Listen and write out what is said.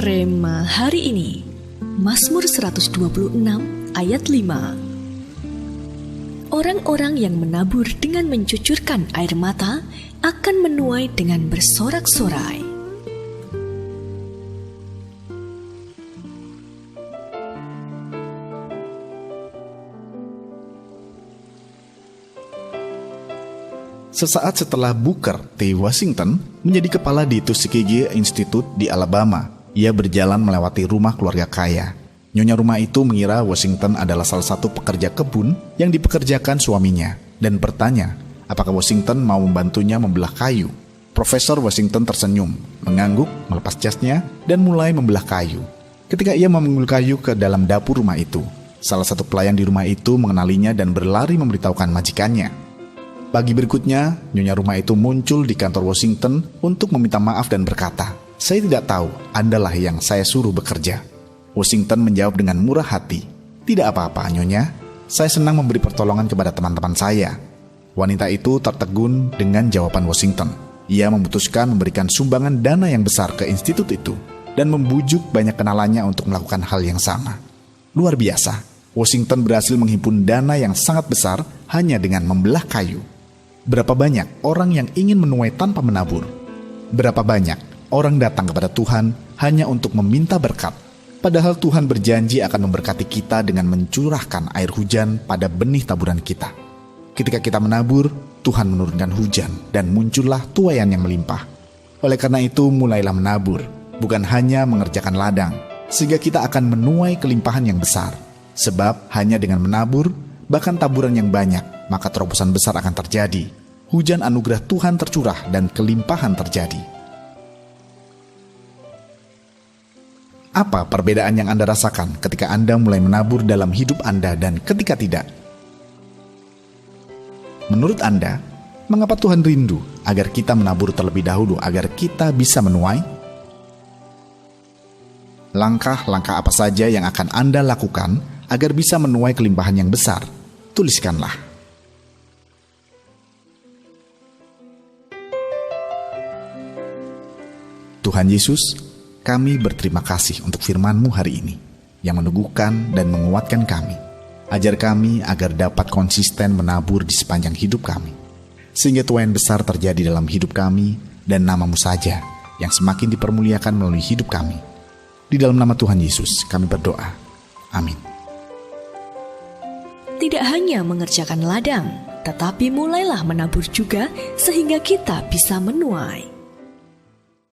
Rema hari ini, Mazmur 126 ayat 5. Orang-orang yang menabur dengan mencucurkan air mata akan menuai dengan bersorak-sorai. Sesaat setelah Booker T. Washington menjadi kepala di Tuskegee Institute di Alabama, ia berjalan melewati rumah keluarga kaya. Nyonya rumah itu mengira Washington adalah salah satu pekerja kebun yang dipekerjakan suaminya dan bertanya apakah Washington mau membantunya membelah kayu. Profesor Washington tersenyum, mengangguk, melepas jasnya, dan mulai membelah kayu. Ketika ia memanggul kayu ke dalam dapur rumah itu, salah satu pelayan di rumah itu mengenalinya dan berlari memberitahukan majikannya. Pagi berikutnya, nyonya rumah itu muncul di kantor Washington untuk meminta maaf dan berkata, "Saya tidak tahu, Andalah yang saya suruh bekerja." Washington menjawab dengan murah hati, "Tidak apa-apa, Nyonya. Saya senang memberi pertolongan kepada teman-teman saya." Wanita itu tertegun dengan jawaban Washington. Ia memutuskan memberikan sumbangan dana yang besar ke institut itu dan membujuk banyak kenalannya untuk melakukan hal yang sama. Luar biasa, Washington berhasil menghimpun dana yang sangat besar hanya dengan membelah kayu. Berapa banyak orang yang ingin menuai tanpa menabur? Berapa banyak orang datang kepada Tuhan hanya untuk meminta berkat, padahal Tuhan berjanji akan memberkati kita dengan mencurahkan air hujan pada benih taburan kita. Ketika kita menabur, Tuhan menurunkan hujan dan muncullah tuaian yang melimpah. Oleh karena itu, mulailah menabur, bukan hanya mengerjakan ladang, sehingga kita akan menuai kelimpahan yang besar. Sebab hanya dengan menabur, bahkan taburan yang banyak, maka terobosan besar akan terjadi. Hujan anugerah Tuhan tercurah dan kelimpahan terjadi. Apa perbedaan yang Anda rasakan ketika Anda mulai menabur dalam hidup Anda dan ketika tidak? Menurut Anda, mengapa Tuhan rindu agar kita menabur terlebih dahulu agar kita bisa menuai? Langkah-langkah apa saja yang akan Anda lakukan agar bisa menuai kelimpahan yang besar? Tuliskanlah. Tuhan Yesus, kami berterima kasih untuk firman-Mu hari ini yang meneguhkan dan menguatkan kami. Ajar kami agar dapat konsisten menabur di sepanjang hidup kami, sehingga tuaian besar terjadi dalam hidup kami dan nama-Mu saja yang semakin dipermuliakan melalui hidup kami. Di dalam nama Tuhan Yesus kami berdoa. Amin. Tidak hanya mengerjakan ladang, tetapi mulailah menabur juga sehingga kita bisa menuai.